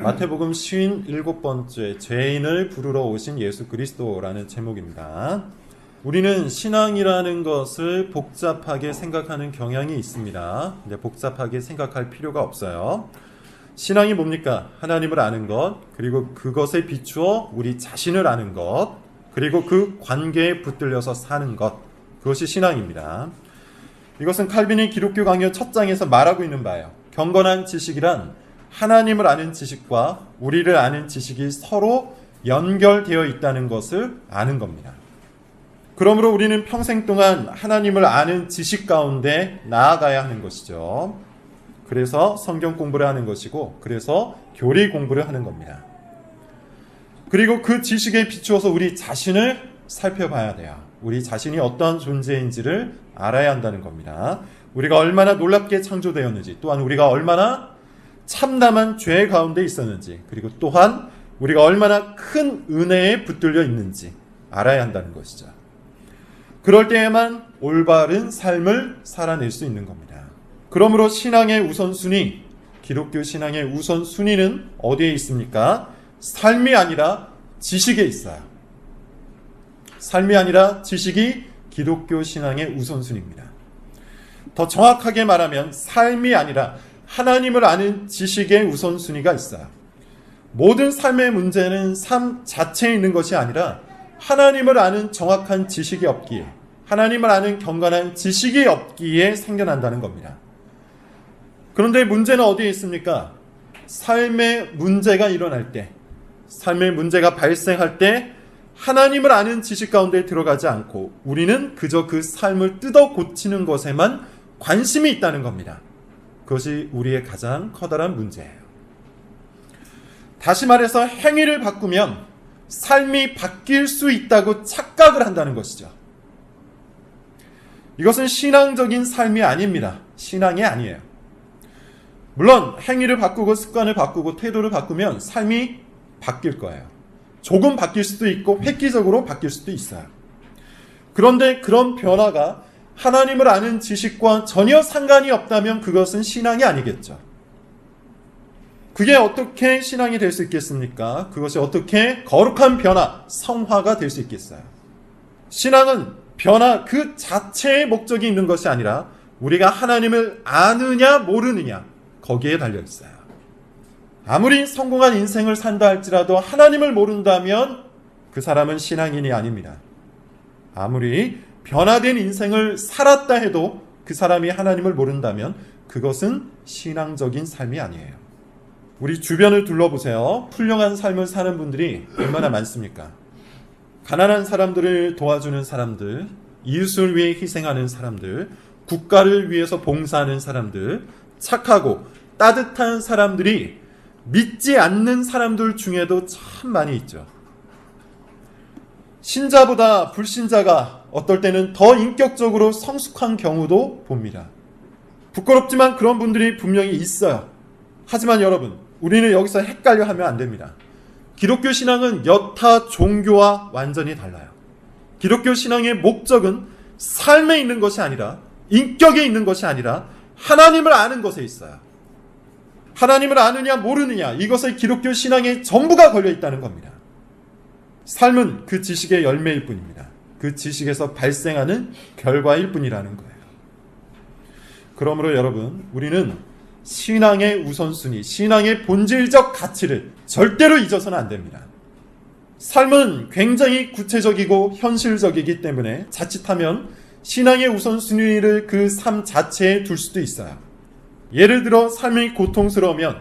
마태복음 57번째 죄인을 부르러 오신 예수 그리스도라는 제목입니다. 우리는 신앙이라는 것을 복잡하게 생각하는 경향이 있습니다. 근데 복잡하게 생각할 필요가 없어요. 신앙이 뭡니까? 하나님을 아는 것, 그리고 그것에 비추어 우리 자신을 아는 것, 그리고 그 관계에 붙들려서 사는 것, 그것이 신앙입니다. 이것은 칼빈이 기독교 강요 첫 장에서 말하고 있는 바예요. 경건한 지식이란 하나님을 아는 지식과 우리를 아는 지식이 서로 연결되어 있다는 것을 아는 겁니다. 그러므로 우리는 평생 동안 하나님을 아는 지식 가운데 나아가야 하는 것이죠. 그래서 성경 공부를 하는 것이고, 그래서 교리 공부를 하는 겁니다. 그리고 그 지식에 비추어서 우리 자신을 살펴봐야 돼요. 우리 자신이 어떠한 존재인지를 알아야 한다는 겁니다. 우리가 얼마나 놀랍게 창조되었는지, 또한 우리가 얼마나 참담한 죄 가운데 있었는지, 그리고 또한 우리가 얼마나 큰 은혜에 붙들려 있는지 알아야 한다는 것이죠. 그럴 때에만 올바른 삶을 살아낼 수 있는 겁니다. 그러므로 신앙의 우선순위, 기독교 신앙의 우선순위는 어디에 있습니까? 삶이 아니라 지식에 있어요. 삶이 아니라 지식이 기독교 신앙의 우선순위입니다. 더 정확하게 말하면 삶이 아니라 하나님을 아는 지식의 우선순위가 있어요. 모든 삶의 문제는 삶 자체에 있는 것이 아니라 하나님을 아는 정확한 지식이 없기에, 하나님을 아는 경건한 지식이 없기에 생겨난다는 겁니다. 그런데 문제는 어디에 있습니까? 삶의 문제가 일어날 때, 삶의 문제가 발생할 때 하나님을 아는 지식 가운데 들어가지 않고 우리는 그저 그 삶을 뜯어 고치는 것에만 관심이 있다는 겁니다. 그것이 우리의 가장 커다란 문제예요. 다시 말해서 행위를 바꾸면 삶이 바뀔 수 있다고 착각을 한다는 것이죠. 이것은 신앙적인 삶이 아닙니다. 신앙이 아니에요. 물론 행위를 바꾸고 습관을 바꾸고 태도를 바꾸면 삶이 바뀔 거예요. 조금 바뀔 수도 있고 획기적으로 바뀔 수도 있어요. 그런데 그런 변화가 하나님을 아는 지식과 전혀 상관이 없다면 그것은 신앙이 아니겠죠. 그게 어떻게 신앙이 될 수 있겠습니까? 그것이 어떻게 거룩한 변화, 성화가 될 수 있겠어요? 신앙은 변화 그 자체의 목적이 있는 것이 아니라 우리가 하나님을 아느냐 모르느냐 거기에 달려 있어요. 아무리 성공한 인생을 산다 할지라도 하나님을 모른다면 그 사람은 신앙인이 아닙니다. 아무리 변화된 인생을 살았다 해도 그 사람이 하나님을 모른다면 그것은 신앙적인 삶이 아니에요. 우리 주변을 둘러보세요. 훌륭한 삶을 사는 분들이 얼마나 많습니까? 가난한 사람들을 도와주는 사람들, 이웃을 위해 희생하는 사람들, 국가를 위해서 봉사하는 사람들, 착하고 따뜻한 사람들이 믿지 않는 사람들 중에도 참 많이 있죠. 신자보다 불신자가 어떨 때는 더 인격적으로 성숙한 경우도 봅니다. 부끄럽지만 그런 분들이 분명히 있어요. 하지만 여러분, 우리는 여기서 헷갈려 하면 안 됩니다. 기독교 신앙은 여타 종교와 완전히 달라요. 기독교 신앙의 목적은 삶에 있는 것이 아니라, 인격에 있는 것이 아니라 하나님을 아는 것에 있어요. 하나님을 아느냐 모르느냐, 이것에 기독교 신앙의 전부가 걸려 있다는 겁니다. 삶은 그 지식의 열매일 뿐입니다. 그 지식에서 발생하는 결과일 뿐이라는 거예요. 그러므로 여러분, 우리는 신앙의 우선순위, 신앙의 본질적 가치를 절대로 잊어서는 안 됩니다. 삶은 굉장히 구체적이고 현실적이기 때문에 자칫하면 신앙의 우선순위를 그 삶 자체에 둘 수도 있어요. 예를 들어 삶이 고통스러우면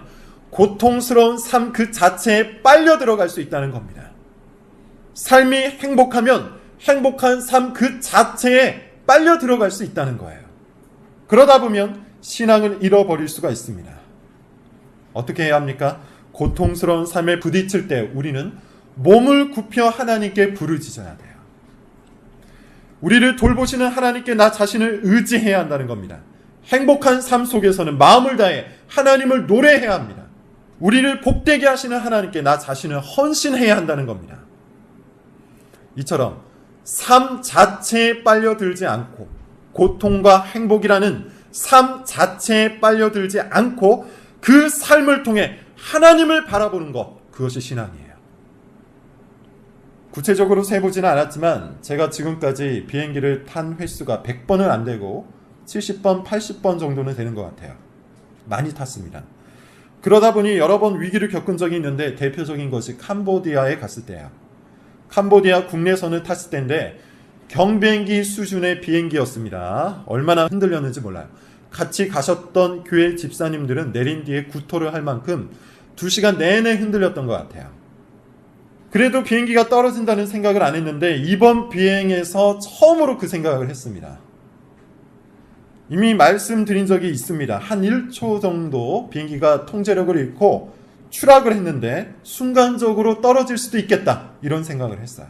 고통스러운 삶 그 자체에 빨려 들어갈 수 있다는 겁니다. 삶이 행복하면 행복한 삶 그 자체에 빨려 들어갈 수 있다는 거예요. 그러다 보면 신앙을 잃어버릴 수가 있습니다. 어떻게 해야 합니까? 고통스러운 삶에 부딪힐 때 우리는 몸을 굽혀 하나님께 부르짖어야 돼요. 우리를 돌보시는 하나님께 나 자신을 의지해야 한다는 겁니다. 행복한 삶 속에서는 마음을 다해 하나님을 노래해야 합니다. 우리를 복되게 하시는 하나님께 나 자신을 헌신해야 한다는 겁니다. 이처럼 삶 자체에 빨려들지 않고 고통과 행복이라는 삶 자체에 빨려들지 않고 그 삶을 통해 하나님을 바라보는 것, 그것이 신앙이에요. 구체적으로 세보지는 않았지만 제가 지금까지 비행기를 탄 횟수가 100번은 안 되고 70번, 80번 정도는 되는 것 같아요. 많이 탔습니다. 그러다 보니 여러 번 위기를 겪은 적이 있는데 대표적인 것이 캄보디아에 갔을 때예요. 캄보디아 국내선을 탔을 때인데 경비행기 수준의 비행기였습니다. 얼마나 흔들렸는지 몰라요. 같이 가셨던 교회 집사님들은 내린 뒤에 구토를 할 만큼 2시간 내내 흔들렸던 것 같아요. 그래도 비행기가 떨어진다는 생각을 안 했는데 이번 비행에서 처음으로 그 생각을 했습니다. 이미 말씀드린 적이 있습니다. 한 1초 정도 비행기가 통제력을 잃고 추락을 했는데 순간적으로 떨어질 수도 있겠다, 이런 생각을 했어요.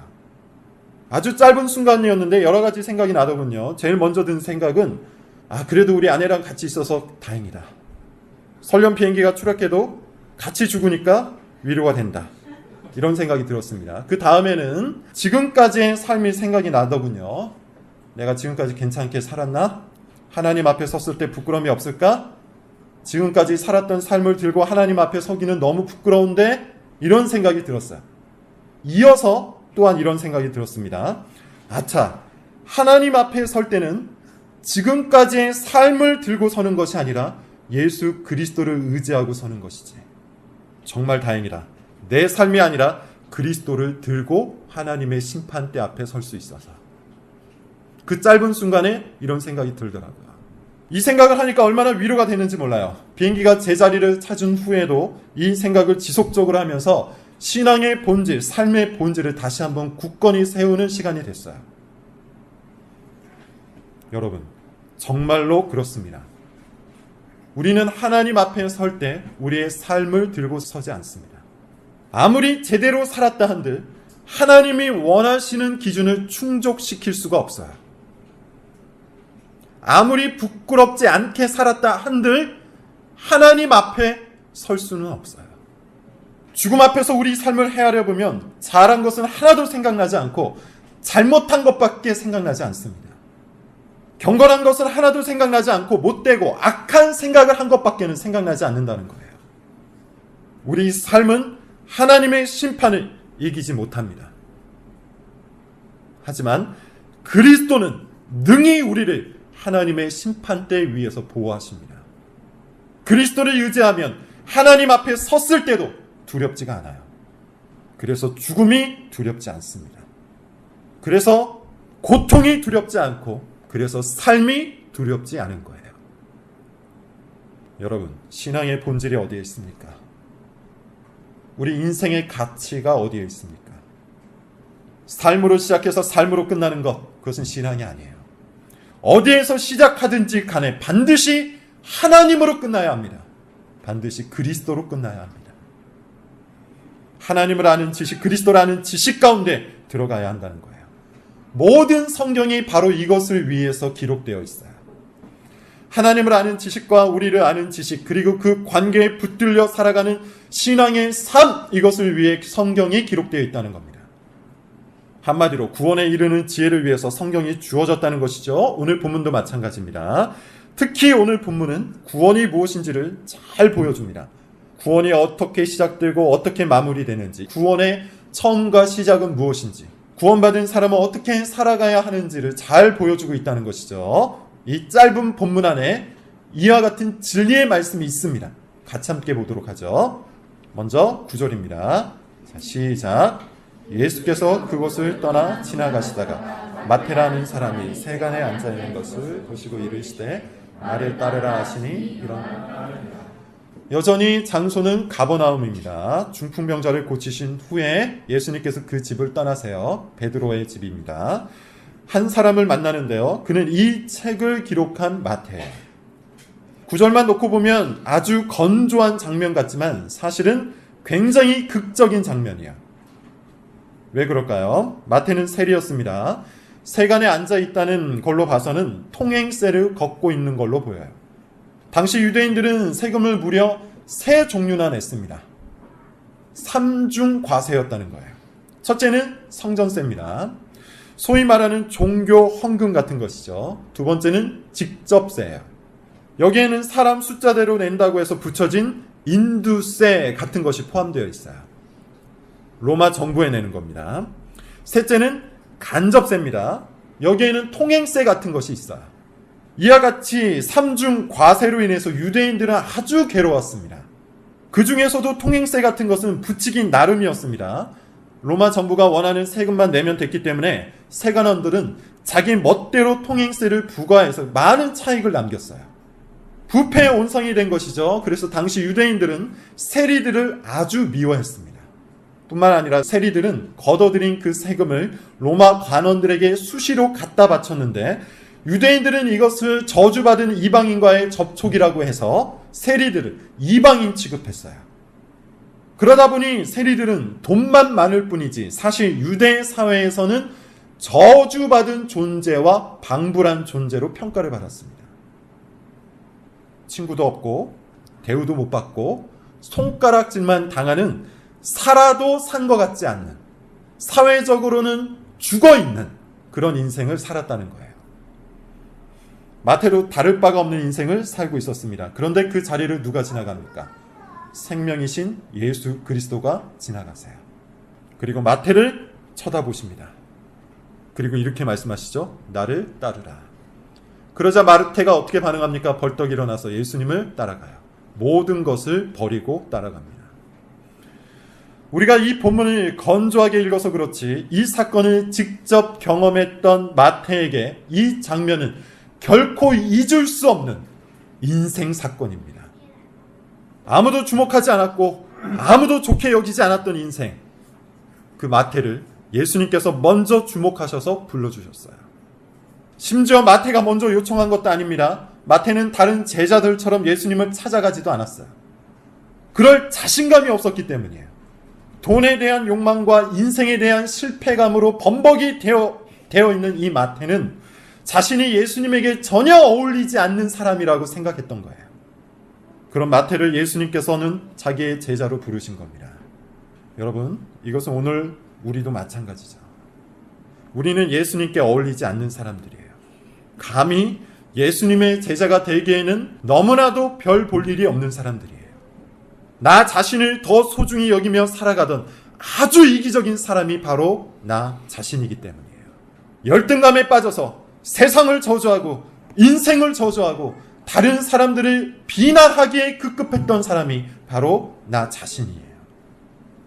아주 짧은 순간이었는데 여러 가지 생각이 나더군요. 제일 먼저 든 생각은 그래도 우리 아내랑 같이 있어서 다행이다. 설령 비행기가 추락해도 같이 죽으니까 위로가 된다, 이런 생각이 들었습니다. 그 다음에는 지금까지의 삶이 생각이 나더군요. 내가 지금까지 괜찮게 살았나? 하나님 앞에 섰을 때 부끄러움이 없을까? 지금까지 살았던 삶을 들고 하나님 앞에 서기는 너무 부끄러운데, 이런 생각이 들었어요. 이어서 또한 이런 생각이 들었습니다. 아차, 하나님 앞에 설 때는 지금까지의 삶을 들고 서는 것이 아니라 예수 그리스도를 의지하고 서는 것이지. 정말 다행이다. 내 삶이 아니라 그리스도를 들고 하나님의 심판대 앞에 설 수 있어서. 그 짧은 순간에 이런 생각이 들더라고요. 이 생각을 하니까 얼마나 위로가 되는지 몰라요. 비행기가 제자리를 찾은 후에도 이 생각을 지속적으로 하면서 신앙의 본질, 삶의 본질을 다시 한번 굳건히 세우는 시간이 됐어요. 여러분, 정말로 그렇습니다. 우리는 하나님 앞에 설 때 우리의 삶을 들고 서지 않습니다. 아무리 제대로 살았다 한들 하나님이 원하시는 기준을 충족시킬 수가 없어요. 아무리 부끄럽지 않게 살았다 한들 하나님 앞에 설 수는 없어요. 죽음 앞에서 우리 삶을 헤아려 보면 잘한 것은 하나도 생각나지 않고 잘못한 것밖에 생각나지 않습니다. 경건한 것은 하나도 생각나지 않고 못되고 악한 생각을 한 것밖에는 생각나지 않는다는 거예요. 우리 삶은 하나님의 심판을 이기지 못합니다. 하지만 그리스도는 능히 우리를 하나님의 심판대 위에서 보호하십니다. 그리스도를 의지하면 하나님 앞에 섰을 때도 두렵지가 않아요. 그래서 죽음이 두렵지 않습니다. 그래서 고통이 두렵지 않고, 그래서 삶이 두렵지 않은 거예요. 여러분, 신앙의 본질이 어디에 있습니까? 우리 인생의 가치가 어디에 있습니까? 삶으로 시작해서 삶으로 끝나는 것, 그것은 신앙이 아니에요. 어디에서 시작하든지 간에 반드시 하나님으로 끝나야 합니다. 반드시 그리스도로 끝나야 합니다. 하나님을 아는 지식, 그리스도를 아는 지식 가운데 들어가야 한다는 거예요. 모든 성경이 바로 이것을 위해서 기록되어 있어요. 하나님을 아는 지식과 우리를 아는 지식, 그리고 그 관계에 붙들려 살아가는 신앙의 삶, 이것을 위해 성경이 기록되어 있다는 겁니다. 한마디로 구원에 이르는 지혜를 위해서 성경이 주어졌다는 것이죠. 오늘 본문도 마찬가지입니다. 특히 오늘 본문은 구원이 무엇인지를 잘 보여줍니다. 구원이 어떻게 시작되고 어떻게 마무리되는지, 구원의 처음과 시작은 무엇인지, 구원받은 사람은 어떻게 살아가야 하는지를 잘 보여주고 있다는 것이죠. 이 짧은 본문 안에 이와 같은 진리의 말씀이 있습니다. 같이 함께 보도록 하죠. 먼저 9절입니다. 자, 시작. 예수께서 그곳을 떠나 지나가시다가 마태라는 사람이 세간에 앉아있는 것을 보시고 이르시되 나를 따르라 하시니 여전히 장소는 가버나움입니다. 중풍병자를 고치신 후에 예수님께서 그 집을 떠나세요. 베드로의 집입니다. 한 사람을 만나는데요. 그는 이 책을 기록한 마태. 9절만 놓고 보면 아주 건조한 장면 같지만 사실은 굉장히 극적인 장면이야. 왜 그럴까요? 마태는 세리였습니다. 세간에 앉아있다는 걸로 봐서는 통행세를 걷고 있는 걸로 보여요. 당시 유대인들은 세금을 무려 3종류나 냈습니다. 3중 과세였다는 거예요. 첫째는 성전세입니다. 소위 말하는 종교 헌금 같은 것이죠. 두 번째는 직접세예요. 여기에는 사람 숫자대로 낸다고 해서 붙여진 인두세 같은 것이 포함되어 있어요. 로마 정부에 내는 겁니다. 셋째는 간접세입니다. 여기에는 통행세 같은 것이 있어요. 이와 같이 삼중 과세로 인해서 유대인들은 아주 괴로웠습니다. 그 중에서도 통행세 같은 것은 붙이기 나름이었습니다. 로마 정부가 원하는 세금만 내면 됐기 때문에 세관원들은 자기 멋대로 통행세를 부과해서 많은 차익을 남겼어요. 부패의 온상이 된 것이죠. 그래서 당시 유대인들은 세리들을 아주 미워했습니다. 뿐만 아니라 세리들은 걷어들인 그 세금을 로마 관원들에게 수시로 갖다 바쳤는데 유대인들은 이것을 저주받은 이방인과의 접촉이라고 해서 세리들을 이방인 취급했어요. 그러다 보니 세리들은 돈만 많을 뿐이지 사실 유대 사회에서는 저주받은 존재와 방불한 존재로 평가를 받았습니다. 친구도 없고 대우도 못 받고 손가락질만 당하는 살아도 산 것 같지 않는, 사회적으로는 죽어있는 그런 인생을 살았다는 거예요. 마태도 다를 바가 없는 인생을 살고 있었습니다. 그런데 그 자리를 누가 지나갑니까? 생명이신 예수 그리스도가 지나가세요. 그리고 마태를 쳐다보십니다. 그리고 이렇게 말씀하시죠. 나를 따르라. 그러자 마태가 어떻게 반응합니까? 벌떡 일어나서 예수님을 따라가요. 모든 것을 버리고 따라갑니다. 우리가 이 본문을 건조하게 읽어서 그렇지 이 사건을 직접 경험했던 마태에게 이 장면은 결코 잊을 수 없는 인생 사건입니다. 아무도 주목하지 않았고 아무도 좋게 여기지 않았던 인생, 그 마태를 예수님께서 먼저 주목하셔서 불러주셨어요. 심지어 마태가 먼저 요청한 것도 아닙니다. 마태는 다른 제자들처럼 예수님을 찾아가지도 않았어요. 그럴 자신감이 없었기 때문이에요. 돈에 대한 욕망과 인생에 대한 실패감으로 범벅이 되어 있는 이 마태는 자신이 예수님에게 전혀 어울리지 않는 사람이라고 생각했던 거예요. 그런 마태를 예수님께서는 자기의 제자로 부르신 겁니다. 여러분, 이것은 오늘 우리도 마찬가지죠. 우리는 예수님께 어울리지 않는 사람들이에요. 감히 예수님의 제자가 되기에는 너무나도 별 볼 일이 없는 사람들이에요. 나 자신을 더 소중히 여기며 살아가던 아주 이기적인 사람이 바로 나 자신이기 때문이에요. 열등감에 빠져서 세상을 저주하고 인생을 저주하고 다른 사람들을 비난하기에 급급했던 사람이 바로 나 자신이에요.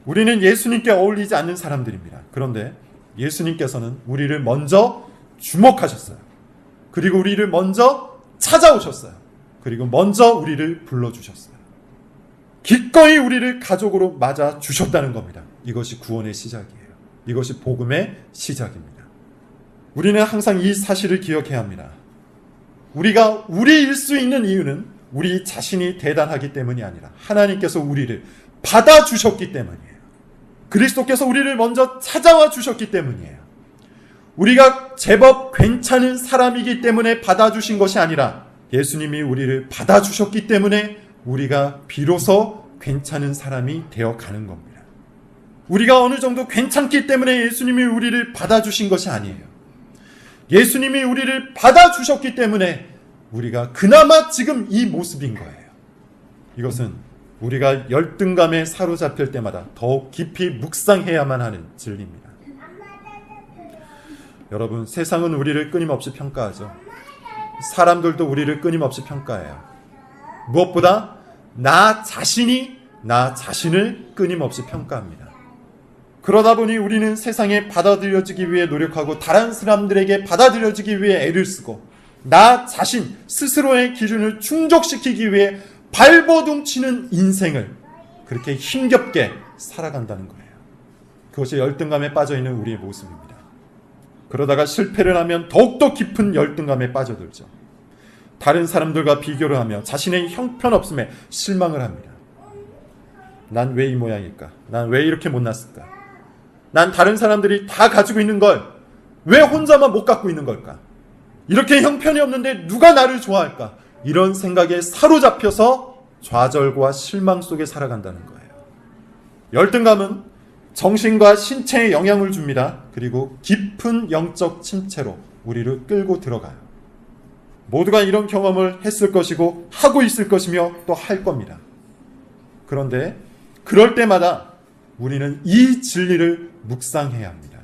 우리는 예수님께 어울리지 않는 사람들입니다. 그런데 예수님께서는 우리를 먼저 주목하셨어요. 그리고 우리를 먼저 찾아오셨어요. 그리고 먼저 우리를 불러주셨어요. 기꺼이 우리를 가족으로 맞아 주셨다는 겁니다. 이것이 구원의 시작이에요. 이것이 복음의 시작입니다. 우리는 항상 이 사실을 기억해야 합니다. 우리가 우리일 수 있는 이유는 우리 자신이 대단하기 때문이 아니라 하나님께서 우리를 받아주셨기 때문이에요. 그리스도께서 우리를 먼저 찾아와 주셨기 때문이에요. 우리가 제법 괜찮은 사람이기 때문에 받아주신 것이 아니라 예수님이 우리를 받아주셨기 때문에 우리가 비로소 괜찮은 사람이 되어가는 겁니다. 우리가 어느 정도 괜찮기 때문에 예수님이 우리를 받아주신 것이 아니에요. 예수님이 우리를 받아주셨기 때문에 우리가 그나마 지금 이 모습인 거예요. 이것은 우리가 열등감에 사로잡힐 때마다 더욱 깊이 묵상해야만 하는 진리입니다. 여러분, 세상은 우리를 끊임없이 평가하죠. 사람들도 우리를 끊임없이 평가해요. 무엇보다 나 자신이 나 자신을 끊임없이 평가합니다. 그러다 보니 우리는 세상에 받아들여지기 위해 노력하고 다른 사람들에게 받아들여지기 위해 애를 쓰고 나 자신 스스로의 기준을 충족시키기 위해 발버둥치는 인생을 그렇게 힘겹게 살아간다는 거예요. 그것이 열등감에 빠져있는 우리의 모습입니다. 그러다가 실패를 하면 더욱더 깊은 열등감에 빠져들죠. 다른 사람들과 비교를 하며 자신의 형편없음에 실망을 합니다. 난 왜 이 모양일까? 난 왜 이렇게 못났을까? 난 다른 사람들이 다 가지고 있는 걸 왜 혼자만 못 갖고 있는 걸까? 이렇게 형편이 없는데 누가 나를 좋아할까? 이런 생각에 사로잡혀서 좌절과 실망 속에 살아간다는 거예요. 열등감은 정신과 신체에 영향을 줍니다. 그리고 깊은 영적 침체로 우리를 끌고 들어가요. 모두가 이런 경험을 했을 것이고 하고 있을 것이며 또 할 겁니다. 그런데 그럴 때마다 우리는 이 진리를 묵상해야 합니다.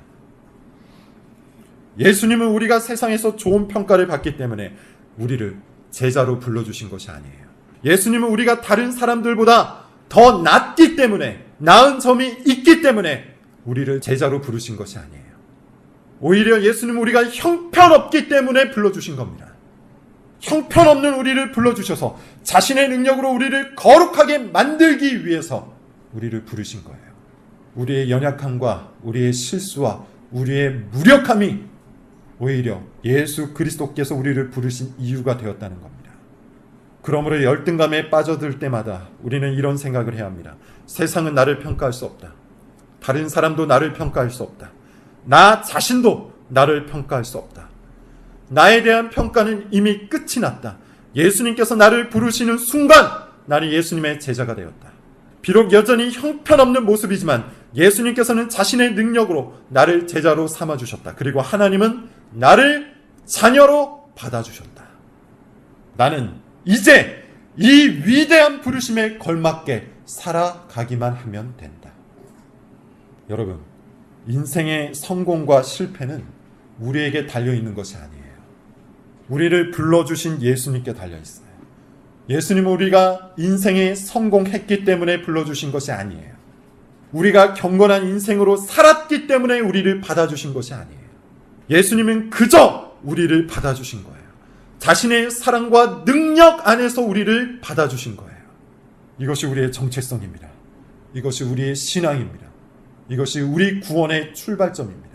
예수님은 우리가 세상에서 좋은 평가를 받기 때문에 우리를 제자로 불러주신 것이 아니에요. 예수님은 우리가 다른 사람들보다 더 낫기 때문에, 나은 점이 있기 때문에 우리를 제자로 부르신 것이 아니에요. 오히려 예수님은 우리가 형편없기 때문에 불러주신 겁니다. 형편없는 우리를 불러주셔서 자신의 능력으로 우리를 거룩하게 만들기 위해서 우리를 부르신 거예요. 우리의 연약함과 우리의 실수와 우리의 무력함이 오히려 예수 그리스도께서 우리를 부르신 이유가 되었다는 겁니다. 그러므로 열등감에 빠져들 때마다 우리는 이런 생각을 해야 합니다. 세상은 나를 평가할 수 없다. 다른 사람도 나를 평가할 수 없다. 나 자신도 나를 평가할 수 없다. 나에 대한 평가는 이미 끝이 났다. 예수님께서 나를 부르시는 순간 나는 예수님의 제자가 되었다. 비록 여전히 형편없는 모습이지만 예수님께서는 자신의 능력으로 나를 제자로 삼아주셨다. 그리고 하나님은 나를 자녀로 받아주셨다. 나는 이제 이 위대한 부르심에 걸맞게 살아가기만 하면 된다. 여러분, 인생의 성공과 실패는 우리에게 달려있는 것이 아니에요. 우리를 불러주신 예수님께 달려있어요. 예수님은 우리가 인생에 성공했기 때문에 불러주신 것이 아니에요. 우리가 경건한 인생으로 살았기 때문에 우리를 받아주신 것이 아니에요. 예수님은 그저 우리를 받아주신 거예요. 자신의 사랑과 능력 안에서 우리를 받아주신 거예요. 이것이 우리의 정체성입니다. 이것이 우리의 신앙입니다. 이것이 우리 구원의 출발점입니다.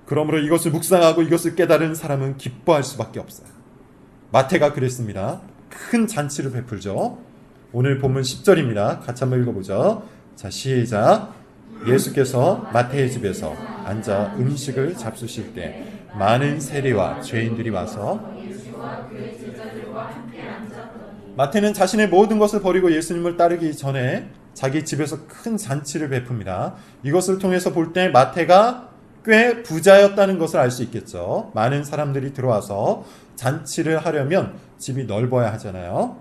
그러므로 이것을 묵상하고 이것을 깨달은 사람은 기뻐할 수밖에 없어요. 마태가 그랬습니다. 큰 잔치를 베풀죠. 오늘 본문 10절입니다. 같이 한번 읽어보죠. 자, 시작. 예수께서 마태의 집에서 앉아 음식을 잡수실 때 많은 세리와 죄인들이 와서 마태는 자신의 모든 것을 버리고 예수님을 따르기 전에 자기 집에서 큰 잔치를 베풉니다. 이것을 통해서 볼 때 마태가 꽤 부자였다는 것을 알 수 있겠죠. 많은 사람들이 들어와서 잔치를 하려면 집이 넓어야 하잖아요.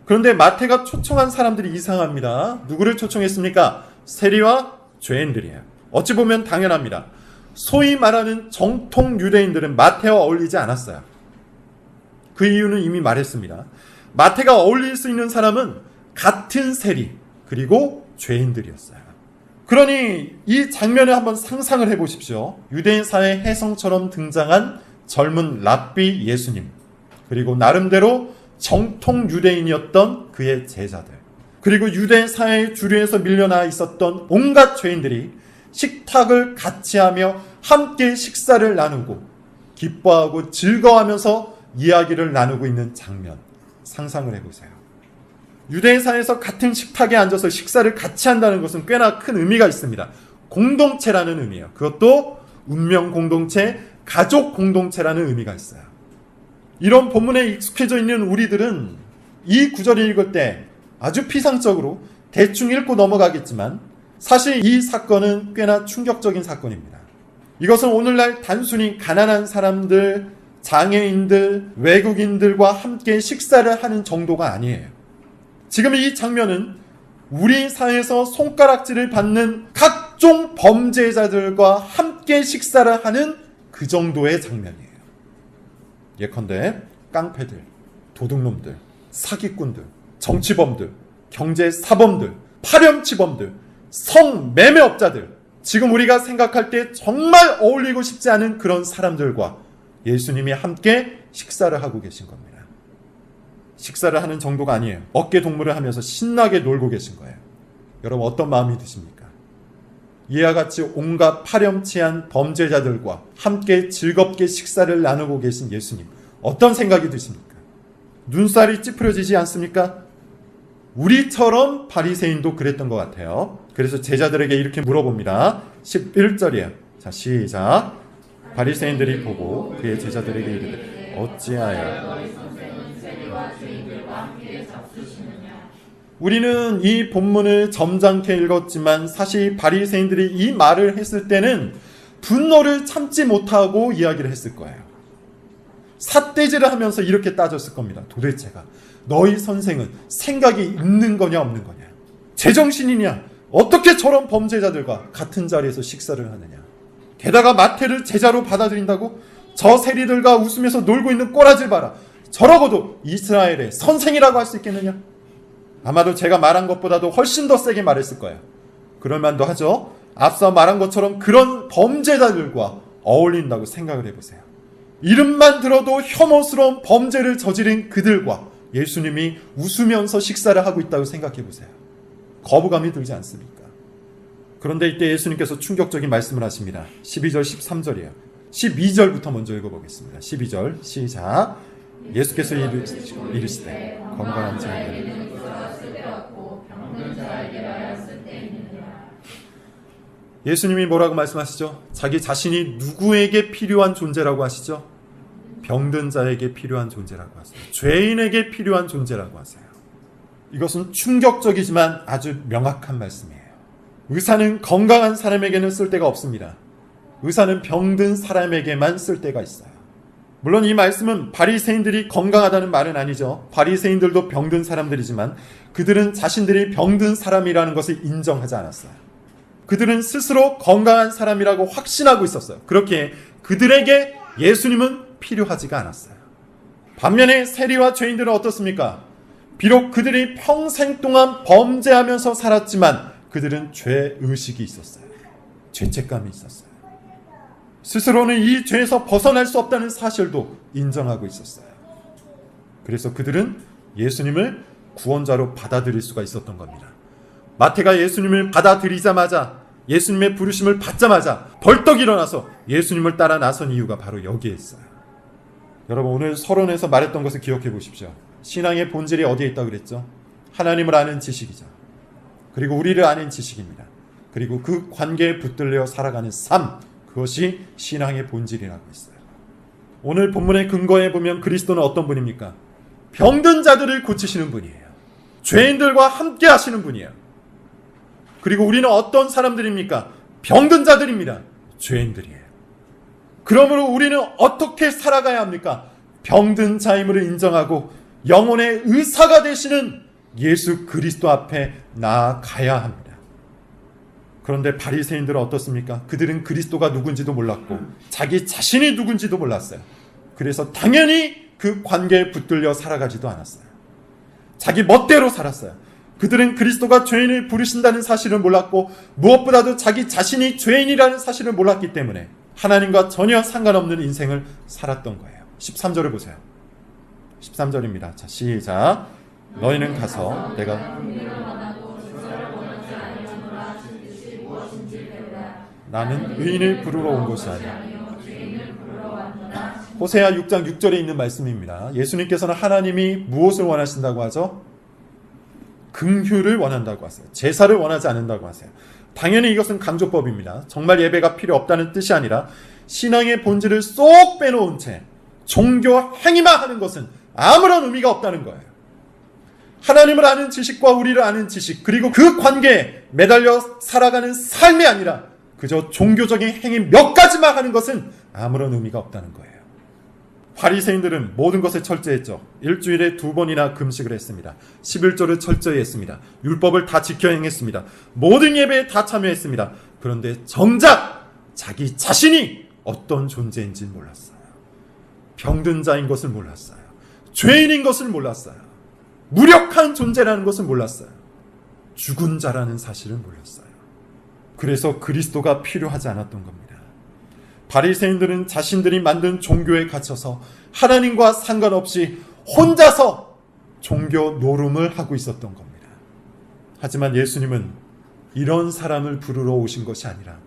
그런데 마태가 초청한 사람들이 이상합니다. 누구를 초청했습니까? 세리와 죄인들이에요. 어찌 보면 당연합니다. 소위 말하는 정통 유대인들은 마태와 어울리지 않았어요. 그 이유는 이미 말했습니다. 마태가 어울릴 수 있는 사람은 같은 세리 그리고 죄인들이었어요. 그러니 이 장면을 한번 상상을 해보십시오. 유대인 사회 혜성처럼 등장한 젊은 랍비 예수님, 그리고 나름대로 정통 유대인이었던 그의 제자들, 그리고 유대 사회의 주류에서 밀려나 있었던 온갖 죄인들이 식탁을 같이 하며 함께 식사를 나누고 기뻐하고 즐거워하면서 이야기를 나누고 있는 장면 상상을 해보세요. 유대사에서 같은 식탁에 앉아서 식사를 같이 한다는 것은 꽤나 큰 의미가 있습니다. 공동체라는 의미예요. 그것도 운명 공동체, 가족 공동체라는 의미가 있어요. 이런 본문에 익숙해져 있는 우리들은 이 구절을 읽을 때 아주 피상적으로 대충 읽고 넘어가겠지만 사실 이 사건은 꽤나 충격적인 사건입니다. 이것은 오늘날 단순히 가난한 사람들, 장애인들, 외국인들과 함께 식사를 하는 정도가 아니에요. 지금 이 장면은 우리 사회에서 손가락질을 받는 각종 범죄자들과 함께 식사를 하는 그 정도의 장면이에요. 예컨대 깡패들, 도둑놈들, 사기꾼들, 정치범들, 경제사범들, 파렴치범들, 성매매업자들, 지금 우리가 생각할 때 정말 어울리고 싶지 않은 그런 사람들과 예수님이 함께 식사를 하고 계신 겁니다. 식사를 하는 정도가 아니에요. 어깨동무를 하면서 신나게 놀고 계신 거예요. 여러분 어떤 마음이 드십니까? 이와 같이 온갖 파렴치한 범죄자들과 함께 즐겁게 식사를 나누고 계신 예수님, 어떤 생각이 드십니까? 눈살이 찌푸려지지 않습니까? 우리처럼 바리새인도 그랬던 것 같아요. 그래서 제자들에게 이렇게 물어봅니다. 11절이에요. 자, 시작. 바리새인들이 보고 그의 제자들에게 이르되 어찌하여 우리는 이 본문을 점잖게 읽었지만 사실 바리새인들이 이 말을 했을 때는 분노를 참지 못하고 이야기를 했을 거예요. 삿대질을 하면서 이렇게 따졌을 겁니다. 도대체가 너희 선생은 생각이 있는 거냐 없는 거냐? 제정신이냐? 어떻게 저런 범죄자들과 같은 자리에서 식사를 하느냐? 게다가 마태를 제자로 받아들인다고? 저 세리들과 웃으면서 놀고 있는 꼬라지를 봐라. 저러고도 이스라엘의 선생이라고 할 수 있겠느냐? 아마도 제가 말한 것보다도 훨씬 더 세게 말했을 거예요. 그럴만도 하죠. 앞서 말한 것처럼 그런 범죄자들과 어울린다고 생각을 해보세요. 이름만 들어도 혐오스러운 범죄를 저지른 그들과 예수님이 웃으면서 식사를 하고 있다고 생각해보세요. 거부감이 들지 않습니까? 그런데 이때 예수님께서 충격적인 말씀을 하십니다. 12절 13절이에요. 12절부터 먼저 읽어보겠습니다. 12절 시작. 예수께서 이르시되 건강한 자에게는 예수님이 뭐라고 말씀하시죠? 자기 자신이 누구에게 필요한 존재라고 하시죠? 병든 자에게 필요한 존재라고 하세요. 죄인에게 필요한 존재라고 하세요. 이것은 충격적이지만 아주 명확한 말씀이에요. 의사는 건강한 사람에게는 쓸 데가 없습니다. 의사는 병든 사람에게만 쓸 데가 있어요. 물론 이 말씀은 바리새인들이 건강하다는 말은 아니죠. 바리새인들도 병든 사람들이지만 그들은 자신들이 병든 사람이라는 것을 인정하지 않았어요. 그들은 스스로 건강한 사람이라고 확신하고 있었어요. 그렇게 그들에게 예수님은 필요하지가 않았어요. 반면에 세리와 죄인들은 어떻습니까? 비록 그들이 평생 동안 범죄하면서 살았지만 그들은 죄의식이 있었어요. 죄책감이 있었어요. 스스로는 이 죄에서 벗어날 수 없다는 사실도 인정하고 있었어요. 그래서 그들은 예수님을 구원자로 받아들일 수가 있었던 겁니다. 마태가 예수님을 받아들이자마자, 예수님의 부르심을 받자마자 벌떡 일어나서 예수님을 따라 나선 이유가 바로 여기에 있어요. 여러분, 오늘 서론에서 말했던 것을 기억해 보십시오. 신앙의 본질이 어디에 있다고 그랬죠? 하나님을 아는 지식이죠. 그리고 우리를 아는 지식입니다. 그리고 그 관계에 붙들려 살아가는 삶, 그것이 신앙의 본질이라고 했어요. 오늘 본문의 근거에 보면 그리스도는 어떤 분입니까? 병든 자들을 고치시는 분이에요. 죄인들과 함께 하시는 분이에요. 그리고 우리는 어떤 사람들입니까? 병든 자들입니다. 죄인들이에요. 그러므로 우리는 어떻게 살아가야 합니까? 병든 자임을 인정하고 영혼의 의사가 되시는 예수 그리스도 앞에 나아가야 합니다. 그런데 바리새인들은 어떻습니까? 그들은 그리스도가 누군지도 몰랐고 자기 자신이 누군지도 몰랐어요. 그래서 당연히 그 관계에 붙들려 살아가지도 않았어요. 자기 멋대로 살았어요. 그들은 그리스도가 죄인을 부르신다는 사실을 몰랐고 무엇보다도 자기 자신이 죄인이라는 사실을 몰랐기 때문에 하나님과 전혀 상관없는 인생을 살았던 거예요. 13절을 보세요. 13절입니다. 자, 시작. 너희는 가서 내가 나는 의인을 부르러 온 것이 아니야. 호세아 6장 6절에 있는 말씀입니다. 예수님께서는 하나님이 무엇을 원하신다고 하죠? 긍휼을 원한다고 하세요. 제사를 원하지 않는다고 하세요. 당연히 이것은 강조법입니다. 정말 예배가 필요 없다는 뜻이 아니라 신앙의 본질을 쏙 빼놓은 채 종교 행위만 하는 것은 아무런 의미가 없다는 거예요. 하나님을 아는 지식과 우리를 아는 지식, 그리고 그 관계에 매달려 살아가는 삶이 아니라 그저 종교적인 행위 몇 가지만 하는 것은 아무런 의미가 없다는 거예요. 바리새인들은 모든 것에 철저했죠. 일주일에 2번이나 금식을 했습니다. 11조를 철저히 했습니다. 율법을 다 지켜 행했습니다. 모든 예배에 다 참여했습니다. 그런데 정작 자기 자신이 어떤 존재인지 몰랐어요. 병든 자인 것을 몰랐어요. 죄인인 것을 몰랐어요. 무력한 존재라는 것을 몰랐어요. 죽은 자라는 사실을 몰랐어요. 그래서 그리스도가 필요하지 않았던 겁니다. 바리새인들은 자신들이 만든 종교에 갇혀서 하나님과 상관없이 혼자서 종교 노름을 하고 있었던 겁니다. 하지만 예수님은 이런 사람을 부르러 오신 것이 아니라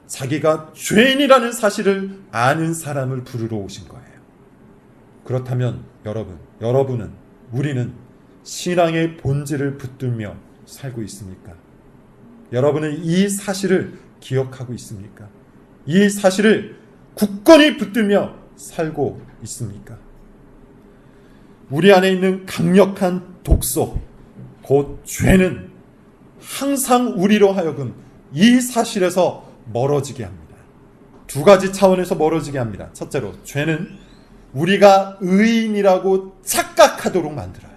자기가 죄인이라는 사실을 아는 사람을 부르러 오신 거예요. 그렇다면 여러분은, 우리는 신앙의 본질을 붙들며 살고 있습니까? 여러분은 이 사실을 기억하고 있습니까? 이 사실을 굳건히 붙들며 살고 있습니까? 우리 안에 있는 강력한 독소, 곧 죄는 항상 우리로 하여금 이 사실에서 멀어지게 합니다. 두 가지 차원에서 멀어지게 합니다. 첫째로, 죄는 우리가 의인이라고 착각하도록 만들어요.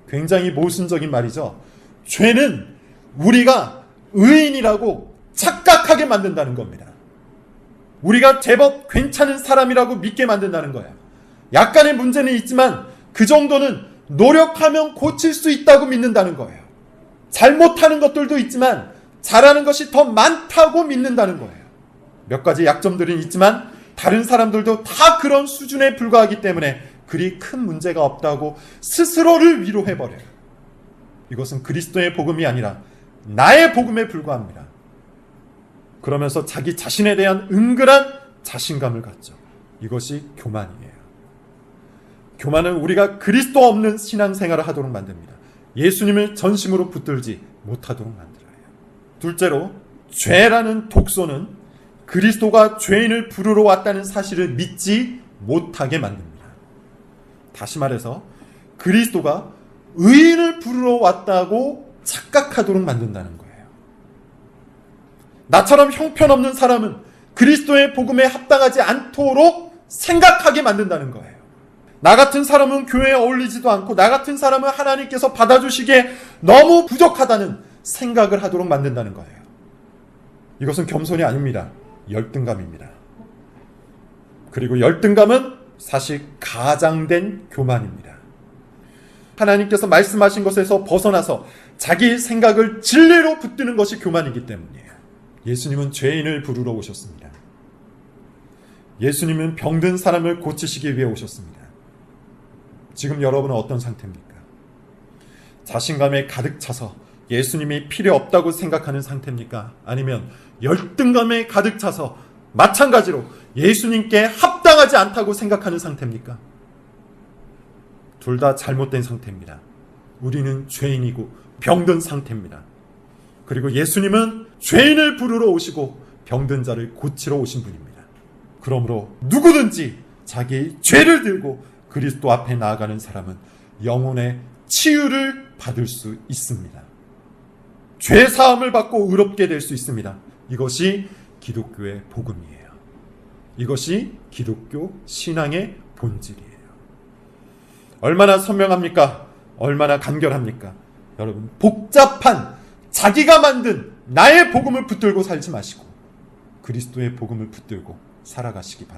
굉장히 모순적인 말이죠. 죄는 우리가 의인이라고 착각하게 만든다는 겁니다. 우리가 제법 괜찮은 사람이라고 믿게 만든다는 거예요. 약간의 문제는 있지만 그 정도는 노력하면 고칠 수 있다고 믿는다는 거예요. 잘못하는 것들도 있지만 잘하는 것이 더 많다고 믿는다는 거예요. 몇 가지 약점들은 있지만 다른 사람들도 다 그런 수준에 불과하기 때문에 그리 큰 문제가 없다고 스스로를 위로해버려요. 이것은 그리스도의 복음이 아니라 나의 복음에 불과합니다. 그러면서 자기 자신에 대한 은근한 자신감을 갖죠. 이것이 교만이에요. 교만은 우리가 그리스도 없는 신앙생활을 하도록 만듭니다. 예수님을 전심으로 붙들지 못하도록 만들어요. 둘째로, 죄라는 독소는 그리스도가 죄인을 부르러 왔다는 사실을 믿지 못하게 만듭니다. 다시 말해서 그리스도가 의인을 부르러 왔다고 착각하도록 만든다는 거예요. 나처럼 형편없는 사람은 그리스도의 복음에 합당하지 않도록 생각하게 만든다는 거예요. 나 같은 사람은 교회에 어울리지도 않고 나 같은 사람은 하나님께서 받아주시기에 너무 부족하다는 생각을 하도록 만든다는 거예요. 이것은 겸손이 아닙니다. 열등감입니다. 그리고 열등감은 사실 가장된 교만입니다. 하나님께서 말씀하신 것에서 벗어나서 자기 생각을 진리로 붙드는 것이 교만이기 때문이에요. 예수님은 죄인을 부르러 오셨습니다. 예수님은 병든 사람을 고치시기 위해 오셨습니다. 지금 여러분은 어떤 상태입니까? 자신감에 가득 차서 예수님이 필요 없다고 생각하는 상태입니까? 아니면 열등감에 가득 차서 마찬가지로 예수님께 합당하지 않다고 생각하는 상태입니까? 둘 다 잘못된 상태입니다. 우리는 죄인이고 병든 상태입니다. 그리고 예수님은 죄인을 부르러 오시고 병든 자를 고치러 오신 분입니다. 그러므로 누구든지 자기 죄를 들고 그리스도 앞에 나아가는 사람은 영혼의 치유를 받을 수 있습니다. 죄 사함을 받고 의롭게 될 수 있습니다. 이것이 기독교의 복음이에요. 이것이 기독교 신앙의 본질이에요. 얼마나 선명합니까? 얼마나 간결합니까? 여러분, 복잡한 자기가 만든 나의 복음을 붙들고 살지 마시고 그리스도의 복음을 붙들고 살아가시기 바랍니다.